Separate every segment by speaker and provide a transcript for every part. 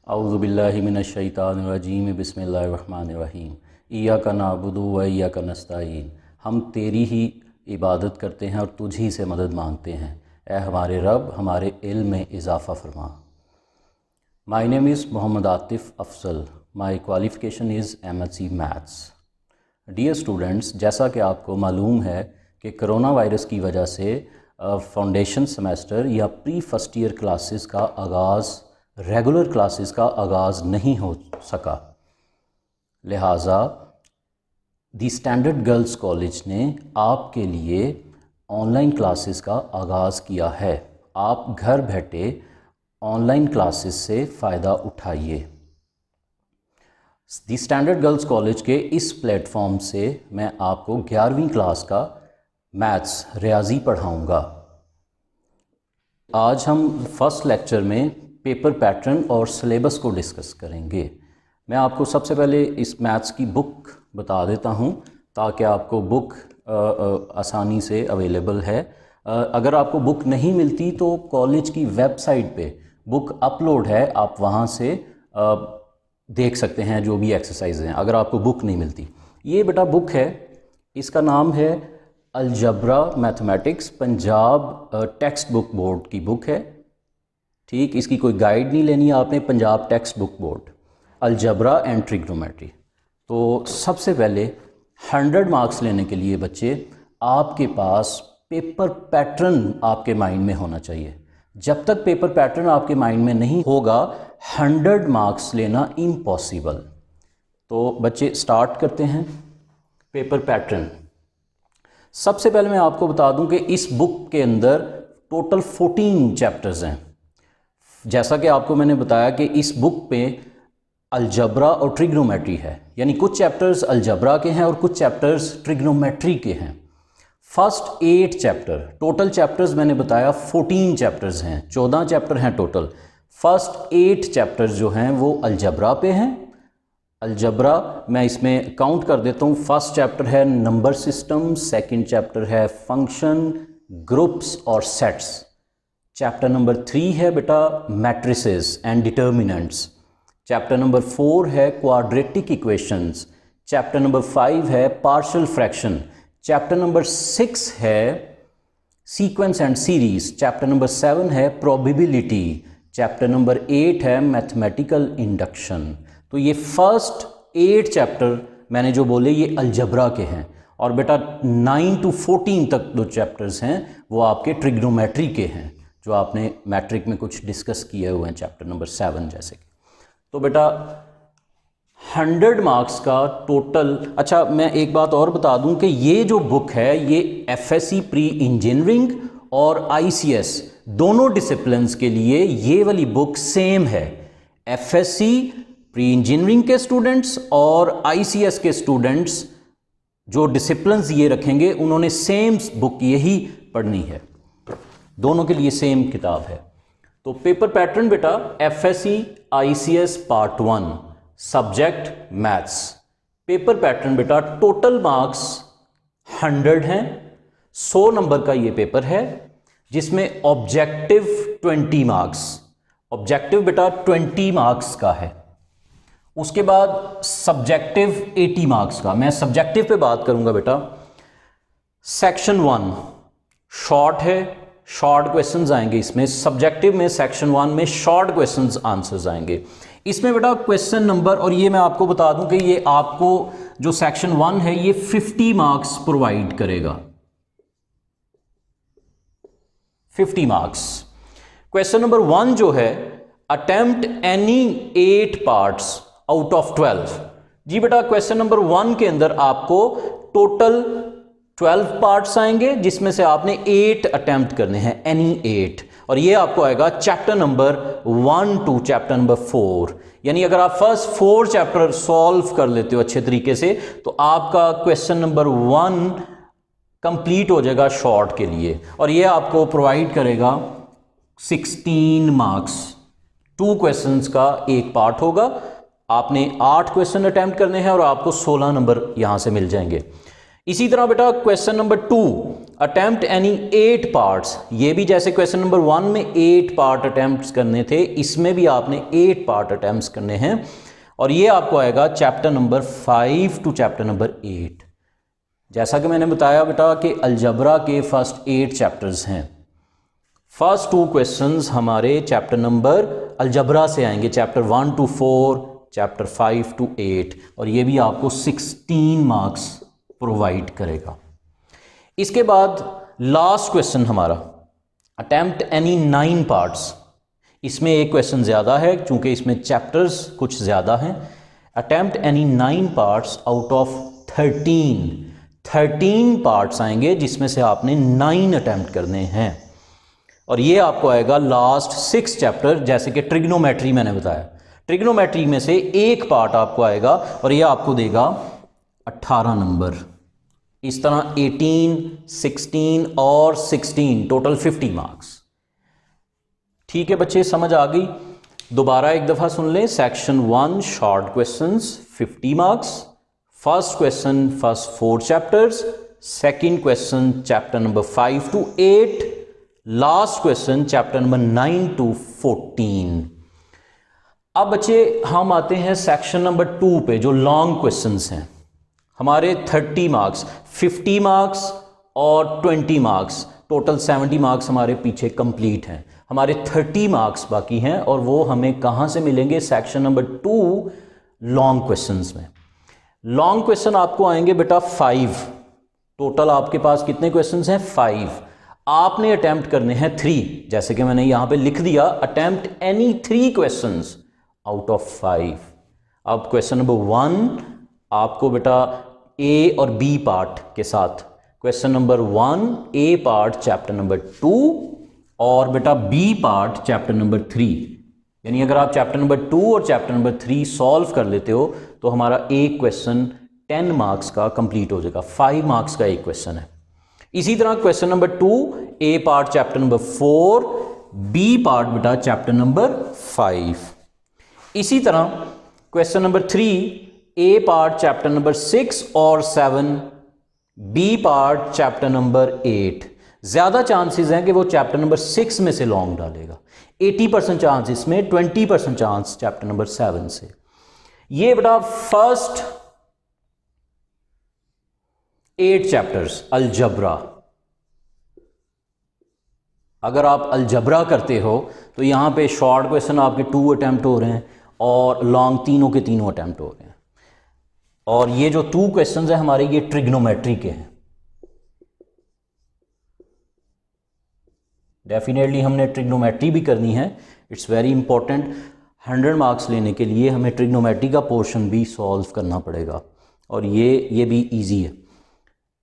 Speaker 1: औज़ुबिल्लाहि मिनश्शैतानिर्रजीम बिस्मिल्लाहिर्रहमानिर्रहीम। इय्याका नअबुदु व इय्याका नस्तईन। हम तेरी ही इबादत करते हैं और तुझ ही से मदद मांगते हैं। ए हमारे रब, हमारे इल्म में इजाफ़ा फरमा। My name is Mohammad Atif Afzal. My qualification is MSc maths. Dear students, जैसा कि आपको मालूम है कि कोरोना वायरस की वजह से फाउंडेशन सेमेस्टर या प्री फर्स्ट ईयर क्लासेस का आगाज़, रेगुलर क्लासेस का आगाज़ नहीं हो सका। लिहाजा दी स्टैंडर्ड गर्ल्स कॉलेज ने आपके लिए ऑनलाइन क्लासेस का आगाज़ किया है। आप घर बैठे ऑनलाइन क्लासेस से फ़ायदा उठाइए। दी स्टैंडर्ड गर्ल्स कॉलेज के इस प्लेटफॉर्म से मैं आपको 11वीं क्लास का मैथ्स रियाजी पढ़ाऊँगा। आज हम फर्स्ट लेक्चर में पेपर पैटर्न और सिलेबस को डिस्कस करेंगे। मैं आपको सबसे पहले इस मैथ्स की बुक बता देता हूं ताकि आपको बुक आसानी से अवेलेबल है। अगर आपको बुक नहीं मिलती तो कॉलेज की वेबसाइट पे बुक अपलोड है, आप वहां से देख सकते हैं जो भी एक्सरसाइज हैं अगर आपको बुक नहीं मिलती। ये बेटा बुक है, इसका नाम है algebra mathematics, Punjab text book board की बुक है। ठीक, इसकी कोई गाइड नहीं लेनी है आपने, Punjab text book board, algebra and trigonometry. तो सबसे पहले 100 मार्क्स लेने के लिए बच्चे आपके पास पेपर पैटर्न आपके माइंड में होना चाहिए। जब तक पेपर पैटर्न आपके माइंड में नहीं होगा 100 मार्क्स लेना इम्पॉसिबल। तो बच्चे स्टार्ट करते हैं पेपर पैटर्न। सबसे पहले मैं आपको बता दूं कि इस बुक के अंदर टोटल 14 चैप्टर्स हैं। जैसा कि आपको मैंने बताया कि इस बुक पे अलजबरा और ट्रिग्नोमेट्री है, यानी कुछ चैप्टर्स अलजबरा के हैं और कुछ चैप्टर्स ट्रिग्नोमेट्री के हैं। फर्स्ट 8 चैप्टर, टोटल चैप्टर्स मैंने बताया 14 चैप्टर्स हैं, 14 चैप्टर हैं टोटल। फर्स्ट 8 चैप्टर्स जो हैं वो अलजबरा पे हैं। अलजबरा मैं इसमें काउंट कर देता हूँ। फर्स्ट चैप्टर है नंबर सिस्टम, सेकंड चैप्टर है फंक्शन, ग्रुप्स और सेट्स। चैप्टर नंबर 3 है बेटा matrices and determinants. Chapter number 4 है क्वाड्रेटिक इक्वेशंस। चैप्टर नंबर 5 है पार्शियल फ्रैक्शन। चैप्टर नंबर 6 है sequence and series. Chapter number 7 है प्रोबेबिलिटी। चैप्टर नंबर 8 है मैथमेटिकल इंडक्शन। तो ये फर्स्ट 8 चैप्टर मैंने जो बोले ये अलजबरा के हैं, और बेटा 9 to 14 तक जो चैप्टर्स हैं वो आपके ट्रिग्नोमेट्री के हैं, जो आपने मैट्रिक में कुछ डिस्कस किए हुए हैं, चैप्टर नंबर 7 जैसे कि। तो बेटा 100 मार्क्स का टोटल। अच्छा, मैं एक बात और बता दूं कि ये जो बुक है ये FSC प्री इंजीनियरिंग और ICS दोनों डिसिप्लिन्स के लिए ये वाली बुक सेम है। FSC प्री इंजीनियरिंग के स्टूडेंट्स और ICS के स्टूडेंट्स जो डिसिप्लिन्स ये रखेंगे उन्होंने सेम बुक यही पढ़नी है, दोनों के लिए सेम किताब है। तो पेपर पैटर्न बेटा FSC ICS part 1 subject maths. Paper pattern बेटा टोटल मार्क्स 100 हैं। 100 नंबर का ये पेपर है जिसमें ऑब्जेक्टिव 20 मार्क्स। ऑब्जेक्टिव बेटा 20 मार्क्स का है। उसके बाद सब्जेक्टिव 80 मार्क्स का। मैं सब्जेक्टिव पे बात करूंगा बेटा। सेक्शन 1 शॉर्ट है, शॉर्ट क्वेश्चंस आएंगे इसमें। सब्जेक्टिव में सेक्शन 1 में शॉर्ट क्वेश्चंस आंसर्स आएंगे इसमें बेटा। क्वेश्चन नंबर, और ये मैं आपको बता दूं कि ये आपको जो सेक्शन 1 है ये 50 मार्क्स प्रोवाइड करेगा, 50 मार्क्स। क्वेश्चन नंबर 1 जो है, attempt any 8 parts out of 12। जी बेटा, क्वेश्चन नंबर 1 के अंदर आपको टोटल 12 पार्ट्स आएंगे जिसमें से आपने 8 अटेम्प्ट करने हैं, एनी 8। और ये आपको आएगा chapter number 1 to chapter number 4। यानी अगर आप फर्स्ट 4 चैप्टर सॉल्व कर लेते हो अच्छे तरीके से तो आपका क्वेश्चन नंबर 1 कंप्लीट हो जाएगा शॉर्ट के लिए, और ये आपको प्रोवाइड करेगा 16 मार्क्स। 2 क्वेश्चंस का एक पार्ट होगा। आपने 8 क्वेश्चन अटेम्प्ट करने हैं और आपको 16 नंबर यहां से मिल जाएंगे। इसी तरह बेटा question number 2 attempt any 8 parts, ये भी जैसे क्वेश्चन नंबर 1 में 8 पार्ट अटेम्प्ट करने थे, इसमें भी आपने 8 पार्ट अटेम्प्ट करने हैं। और ये आपको आएगा chapter number 5 to chapter number 8। जैसा कि मैंने बताया बेटा कि अलजबरा के फर्स्ट 8 चैप्टर्स हैं। फर्स्ट 2 क्वेश्चंस हमारे चैप्टर नंबर अलजबरा से आएंगे, चैप्टर 1 to 4, चैप्टर 5 to 8, और ये भी आपको 16 मार्क्स प्रोवाइड करेगा। इसके बाद लास्ट क्वेश्चन हमारा अटेम्प्ट एनी 9 पार्ट्स। इसमें एक क्वेश्चन ज़्यादा है क्योंकि इसमें चैप्टर्स कुछ ज़्यादा हैं। Attempt any 9 parts out of 13 parts आएंगे जिसमें से आपने 9 अटेम्प्ट करने हैं। और ये आपको आएगा लास्ट 6 चैप्टर, जैसे कि ट्रिग्नोमेट्री मैंने बताया, ट्रिग्नोमेट्री में से एक पार्ट आपको आएगा और ये आपको देगा 18 नंबर। इस तरह 18, 16 और 16 टोटल 50 मार्क्स। ठीक है बच्चे, समझ आ गई? दोबारा एक दफ़ा सुन लें। Section 1 short questions 50 marks, first question first 4 chapters, second question chapter number 5 to 8, last question chapter number 9 to 14। अब बच्चे हम आते हैं सेक्शन नंबर 2 पे, जो लॉन्ग क्वेश्चंस हैं हमारे 30 मार्क्स, 50 मार्क्स और 20 मार्क्स, टोटल 70 मार्क्स हमारे पीछे कंप्लीट हैं। हमारे 30 मार्क्स बाकी हैं और वो हमें कहाँ से मिलेंगे? सेक्शन नंबर 2 लॉन्ग क्वेश्चंस में। लॉन्ग क्वेश्चन आपको आएंगे बेटा 5। टोटल आपके पास कितने क्वेश्चंस हैं? 5। आपने अटेम्प्ट करने हैं 3, जैसे कि मैंने यहाँ पे लिख दिया, attempt any 3 questions out of 5। अब क्वेश्चन नंबर 1 आपको बेटा ए और बी पार्ट के साथ, क्वेश्चन नंबर 1 ए पार्ट चैप्टर नंबर 2 और बेटा बी पार्ट चैप्टर नंबर 3। यानी अगर आप चैप्टर नंबर 2 और चैप्टर नंबर 3 सॉल्व कर लेते हो तो हमारा एक क्वेश्चन 10 मार्क्स का कंप्लीट हो जाएगा। 5 मार्क्स का एक क्वेश्चन है। इसी तरह question number 2 A part chapter number 4, B part बेटा चैप्टर नंबर 5। इसी तरह question number 3 A part chapter number 6 और 7, बी पार्ट चैप्टर नंबर 8। ज़्यादा चांसेस हैं कि वो चैप्टर नंबर 6 में से लॉन्ग डालेगा, 80% चांस इसमें, 20% चांस चैप्टर नंबर 7 से। ये बेटा फर्स्ट 8 चैप्टर्स अलजबरा। अगर आप अलजबरा करते हो तो यहाँ पे शॉर्ट क्वेश्चन आपके 2 अटैम्प्ट हो रहे हैं और लॉन्ग तीनों के तीनों अटैम्प्ट हो रहे हैं। और ये जो 2 क्वेश्चंस हैं हमारे, ये ट्रिग्नोमेट्री के हैं। डेफिनेटली हमने ट्रिग्नोमेट्री भी करनी है, इट्स वेरी इंपॉर्टेंट। 100 मार्क्स लेने के लिए हमें ट्रिग्नोमेट्री का पोर्शन भी सॉल्व करना पड़ेगा और ये भी इजी है।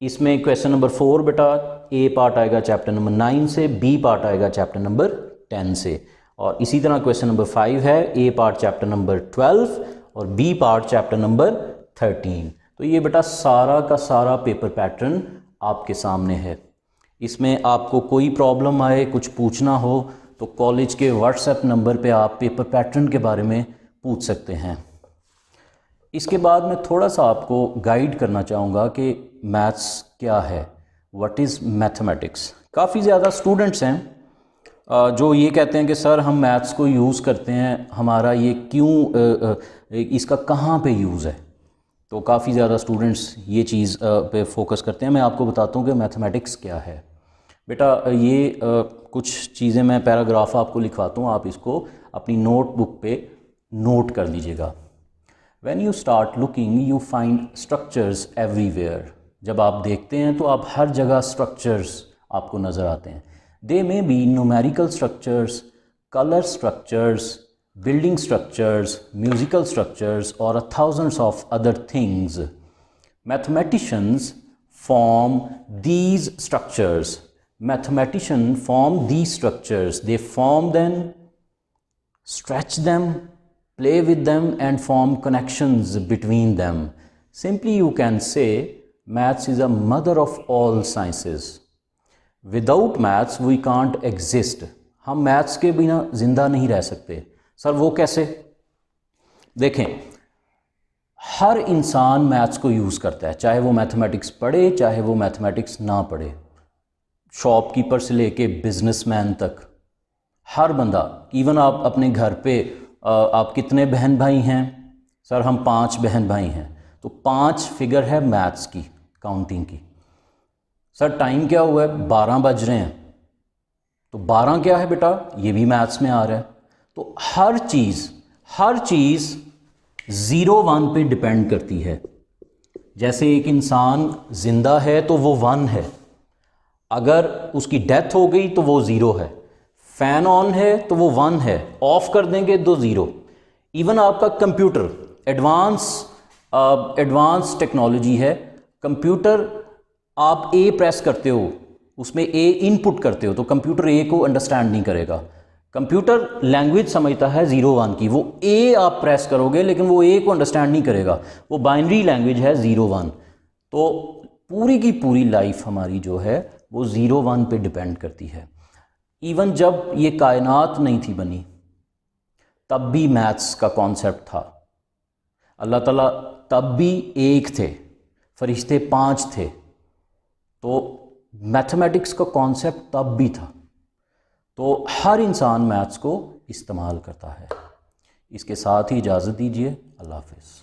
Speaker 1: इसमें क्वेश्चन नंबर 4 बेटा ए पार्ट आएगा चैप्टर नंबर 9 से, बी पार्ट आएगा चैप्टर नंबर 10 से, और इसी तरह क्वेश्चन नंबर 5 है ए पार्ट चैप्टर नंबर 12 और बी पार्ट चैप्टर नंबर 13। तो ये बेटा सारा का सारा पेपर पैटर्न आपके सामने है। इसमें आपको कोई प्रॉब्लम आए, कुछ पूछना हो तो कॉलेज के व्हाट्सएप नंबर पे आप पेपर पैटर्न के बारे में पूछ सकते हैं। इसके बाद मैं थोड़ा सा आपको गाइड करना चाहूँगा कि मैथ्स क्या है, व्हाट इज़ मैथमेटिक्स। काफ़ी ज़्यादा स्टूडेंट्स हैं जो ये कहते हैं कि सर हम मैथ्स को यूज़ करते हैं, हमारा ये क्यों, इसका कहाँ पे यूज़ है। तो काफ़ी ज़्यादा स्टूडेंट्स ये चीज़ पे फोकस करते हैं। मैं आपको बताता हूँ कि मैथमेटिक्स क्या है। बेटा ये कुछ चीज़ें मैं पैराग्राफ आपको लिखवाता हूँ, आप इसको अपनी नोटबुक पे नोट कर लीजिएगा। When you start looking, you find structures everywhere. जब आप देखते हैं तो आप हर जगह structures आपको नज़र आते हैं। They may be numerical structures, color structures, building structures, musical structures, or thousands of other things. Mathematicians form these structures. Mathematicians form these structures. They form them, stretch them, play with them and form connections between them. Simply you can say maths is a mother of all sciences. Without maths we can't exist. हम maths के बिना ज़िंदा नहीं रह सकते। Sir वो कैसे? देखें, हर इंसान मैथ्स को यूज़ करता है, चाहे वो मैथमेटिक्स पढ़े चाहे वो मैथमेटिक्स ना पढ़े। शॉपकीपर से लेके बिजनेसमैन तक, हर बंदा, इवन आप अपने घर पे आप कितने बहन भाई हैं? सर हम 5 बहन भाई हैं, तो 5 फिगर है मैथ्स की, काउंटिंग की। सर टाइम क्या हुआ है? 12 बज रहे हैं, तो 12 क्या है बेटा? ये भी मैथ्स में आ रहा है। तो हर चीज़ 0 1 पे डिपेंड करती है। जैसे एक इंसान जिंदा है तो वो 1 है, अगर उसकी डेथ हो गई तो वो 0 है, फ़ैन ऑन है तो वो 1 है, ऑफ कर देंगे तो 0। इवन आपका कंप्यूटर एडवांस टेक्नोलॉजी है, कंप्यूटर आप ए प्रेस करते हो, उसमें ए इनपुट करते हो, तो कंप्यूटर ए को अंडरस्टैंड नहीं करेगा। कंप्यूटर लैंग्वेज समझता है 0 1 की, वो ए आप प्रेस करोगे लेकिन वो ए को अंडरस्टैंड नहीं करेगा, वो बाइनरी लैंग्वेज है 0 1। तो पूरी की पूरी लाइफ हमारी जो है वो 0 1 पे डिपेंड करती है। इवन जब ये कायनात नहीं थी बनी तब भी मैथ्स का कॉन्सेप्ट था। अल्लाह ताला तब भी एक थे, फरिश्ते 5 थे, तो मैथमेटिक्स का कॉन्सेप्ट तब भी था। तो हर इंसान मैथ्स को इस्तेमाल करता है। इसके साथ ही इजाज़त दीजिए। अल्लाह हाफ़िज़।